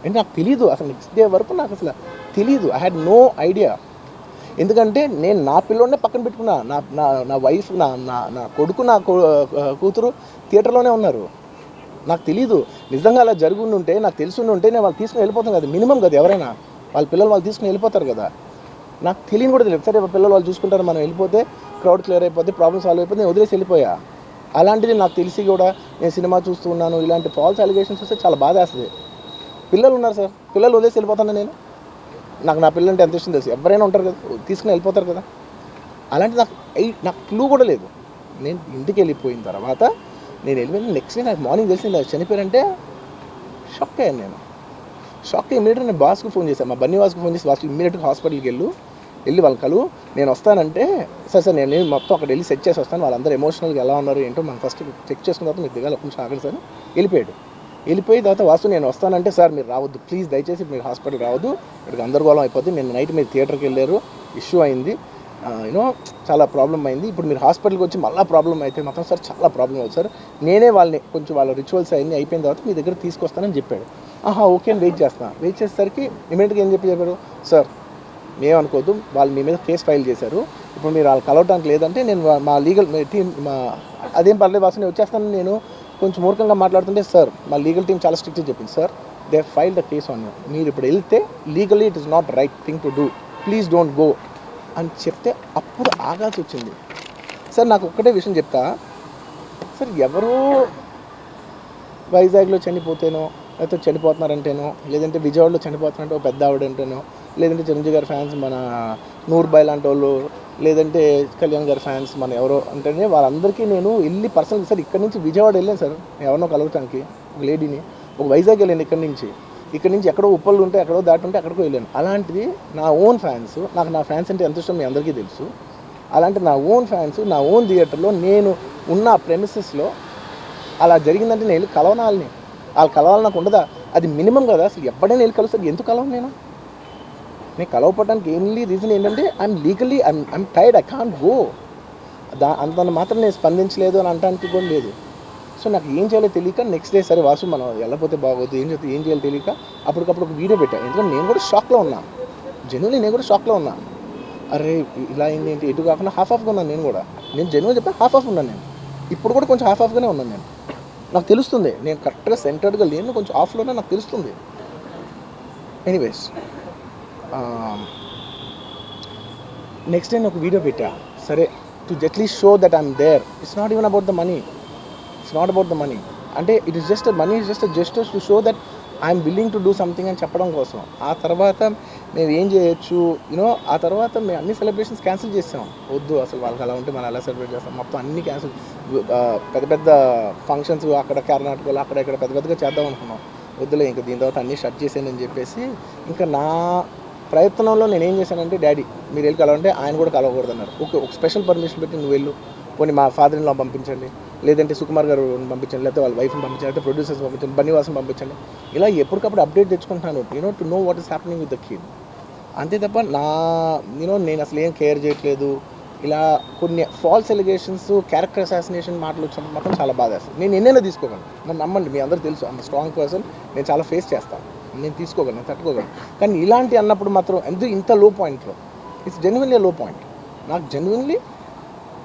అంటే నాకు తెలీదు అసలు, నెక్స్ట్ డే వరకు నాకు అసలు తెలీదు. I had no idea. ఎందుకంటే నేను నా పిల్లోనే పక్కన పెట్టుకున్నా, నా నా నా వైఫ్, నా నా నా కొడుకు, నా కూతురు థియేటర్లోనే ఉన్నారు. నాకు తెలీదు. నిజంగా అలా జరుగుండుంటే, నాకు తెలిసి ఉంటే నేను వాళ్ళు తీసుకుని వెళ్ళిపోతాను కదా, మినిమం కదా, ఎవరైనా వాళ్ళ పిల్లలు వాళ్ళు తీసుకుని వెళ్ళిపోతారు కదా. నాకు తెలియని కూడా తెలియదు. సరే పిల్లలు వాళ్ళు చూసుకుంటారు, మనం వెళ్ళిపోతే క్రౌడ్ క్లియర్ అయిపోతే, ప్రాబ్లమ్ సాల్వ్ అయిపోతే, నేను వదిలేసి వెళ్ళిపోయా. అలాంటిది నాకు తెలిసి కూడా నేను సినిమా చూస్తూ ఉన్నాను, ఇలాంటి ఫాల్స్ అలిగేషన్స్ వస్తే చాలా బాధ వేస్తుంది. పిల్లలు ఉన్నారు సార్, పిల్లలు వదిలేసి వెళ్ళిపోతాను నేను. నాకు నా పిల్లలు అంటే ఎంత ఇష్టం తెలుసు, ఎవరైనా ఉంటారు కదా, తీసుకుని వెళ్ళిపోతారు కదా. అలాంటి నాకు క్లూ కూడా లేదు. నేను ఇంటికి వెళ్ళిపోయిన తర్వాత నేను వెళ్ళిపోయిన నెక్స్ట్ డే నాకు మార్నింగ్ తెలిసింది చనిపోయారంటే షాక్ అయ్యాను నేను. షాక్ అయ్యి ఇమీడియట్గా నేను బాస్కి ఫోన్ చేశాను, మా బన్నీ వాస్కి ఫోన్ చేసి, బాస్ ఇమీడియట్గా హాస్పిటల్కి వెళ్ళి వాళ్ళ కలు, నేను వస్తానంటే సార్ నేను మొత్తం అక్కడ వెళ్ళి సెట్ చేసి వస్తాను, వాళ్ళందరూ ఎమోషనల్గా ఎలా ఉన్నారు ఏంటో మనం ఫస్ట్ చెక్ చేసుకున్న తర్వాత మీరు దిగాలి, కొంచెం ఆగండి సార్. వెళ్ళిపోయిన తర్వాత వాసు నేను వస్తానంటే, సార్ మీరు రావద్దు ప్లీజ్, దయచేసి మీరు హాస్పిటల్కి రావద్దు, ఇక్కడికి గందరగోళం అయిపోద్ది, నేను నైట్ మీరు థియేటర్కి వెళ్ళారు, ఇష్యూ అయింది, చాలా ప్రాబ్లం అయింది, ఇప్పుడు మీరు హాస్పిటల్కి వచ్చి మళ్ళీ ప్రాబ్లం అయితే మాత్రం సార్ చాలా ప్రాబ్లం అవుతుంది సార్, నేనే వాళ్ళని కొంచెం వాళ్ళ రిచువల్స్ అన్నీ అయిపోయిన తర్వాత మీ దగ్గర తీసుకొస్తానని చెప్పాడు. ఓకే అని వెయిట్ చేసేసరికి ఇమీడియట్గా ఏం చెప్పారు, సార్ ఏమనుకోవద్దు, వాళ్ళు మీ మీద కేసు ఫైల్ చేశారు, ఇప్పుడు మీరు వాళ్ళు కలవటానికి లేదంటే నేను మా లీగల్ టీం అదేం పర్లేదు వాసు నేను వచ్చేస్తాను, నేను కొంచెం మూర్ఖంగా మాట్లాడుతుంటే, సార్ మా లీగల్ టీం చాలా స్ట్రిక్ట్గా చెప్పింది sir, they file the case on you, మీరు ఇప్పుడు వెళ్తే legally it is not right thing to do, please don't go అని చెప్తే అప్పుడు ఆగాల్సి వచ్చింది. సార్ నాకు ఒక్కటే విషయం చెప్తా సార్, ఎవరో వైజాగ్లో చనిపోతేనో, లేకపోతే చనిపోతున్నారంటేనో, లేదంటే విజయవాడలో చనిపోతున్నారంటే ఒక పెద్ద ఆవిడంటేనో, లేదంటే చిరంజీవి గారి ఫ్యాన్స్ మన నూర్బాయ్ లాంటి వాళ్ళు, లేదంటే కళ్యాణ్ గారి ఫ్యాన్స్ మన ఎవరో అంటేనే వాళ్ళందరికీ నేను వెళ్ళి పర్సనల్ సార్ ఇక్కడ నుంచి విజయవాడ వెళ్ళాను సార్, ఎవరినో కలవటానికి ఒక లేడీని, ఒక వైజాగ్ వెళ్ళాను ఇక్కడ నుంచి ఎక్కడో ఉప్పళ్ళు ఉంటే ఎక్కడో దాటి ఉంటే అక్కడికో వెళ్ళాను. అలాంటిది నా ఓన్ ఫ్యాన్స్, నాకు నా ఫ్యాన్స్ అంటే ఎంత ఇష్టం మీ అందరికీ తెలుసు, అలాంటి నా ఓన్ ఫ్యాన్స్ నా ఓన్ థియేటర్లో నేను ఉన్న ప్రెమిసెస్లో అలా జరిగిందంటే నేను వెళ్ళి కలవనాలని, వాళ్ళు కలవాలి నాకు ఉండదా, అది మినిమం కదా. అసలు ఎప్పుడైనా వెళ్ళి కలుస్తారు, ఎందుకు కలవను నేను కలవపడడానికి ఓన్లీ రీజన్ ఏంటంటే I'm legally I'm tired, I can't go. అంత మాత్రం నేను స్పందించలేదు అని అనడానికి కూడా లేదు. సో నాకు ఏం చేయాలో తెలియక నెక్స్ట్ డే సరే వాసు మనం వెళ్ళకపోతే బాగోదు, ఏం చేయాలో తెలియక అప్పటికప్పుడు ఒక వీడియో పెట్టాను. ఎందుకంటే నేను కూడా షాక్లో ఉన్నా, జెన్యున్లీ నేను కూడా షాక్లో ఉన్నా. అరే ఇలా అయింది ఏంటి, ఎటు కాకుండా హాఫ్గా ఉన్నాను నేను జెన్యున్ చెప్పాను, హాఫ్ ఉన్నాను నేను, ఇప్పుడు కూడా కొంచెం హాఫ్గానే ఉన్నాను నేను. నాకు తెలుస్తుంది నేను కరెక్ట్గా సెంటర్డ్గా లేను, కొంచెం ఆఫ్లోనే నాకు తెలుస్తుంది. ఎనీవేస్ నెక్స్ట్ డే ఒక వీడియో పెట్టా, సరే to at least show that I'm there, it's not even about the money, అంటే it is just money is just gestures to show that I'm willing to do something అని చెప్పడం కోసం. ఆ తర్వాత మేము ఏం చేయొచ్చు ఆ తర్వాత మేము అన్ని సెలబ్రేషన్స్ క్యాన్సిల్ చేసాం, వద్దు అసలు వాళ్ళకి అలా ఉంటే మనం ఎలా సెలబ్రేట్ చేస్తాం, మొత్తం అన్ని క్యాన్సిల్, పెద్ద పెద్ద ఫంక్షన్స్ అక్కడ కర్ణాటకలో అక్కడ ఇక్కడ పెద్దగా చేద్దాం అనుకున్నాం, వద్దులే ఇంకా దీని తర్వాత అన్నీ షట్ చేసానని చెప్పేసి, ఇంకా నా ప్రయత్నంలో నేను ఏం చేశానంటే, డాడీ మీరు వెళ్ళి కలవంటే ఆయన కూడా కలవకూడదు అన్నారు. ఓకే ఒక స్పెషల్ పర్మిషన్ పెట్టి నువ్వు వెళ్ళు, పోనీ మా ఫాదర్ ఇన్ లా పంపించండి, లేదంటే సుకుమార్ గారు పంపించండి, లేకపోతే వాళ్ళ వైఫ్ని పంపించండి, లేకపోతే ప్రొడ్యూసర్స్ పంపించండి, బన్నీవాసం పంపించండి, ఇలా ఎప్పటికప్పుడు అప్డేట్ తెచ్చుకుంటున్నాను to know what is happening with the kid. అంతే తప్ప నేను అసలు ఏం కేర్ చేయట్లేదు. ఇలా కొన్ని ఫాల్స్ ఎలిగేషన్స్, క్యారెక్టర్ అసాసినేషన్ మాటలు వచ్చినప్పుడు మాత్రం చాలా బాధ వేస్తుంది. నేను ఎన్నైనా తీసుకోగలను, నన్ను నమ్మండి, మీ అందరూ తెలుసు ఐఎమ్ స్ట్రాంగ్ పర్సన్, నేను చాలా ఫేస్ చేస్తాను, నేను తీసుకోగలను, నేను తట్టుకోగలను. కానీ ఇలాంటి అన్నప్పుడు మాత్రం ఇంత లో పాయింట్లో, ఇట్స్ జెన్యున్లీ లో పాయింట్. నాకు జెన్యున్లీ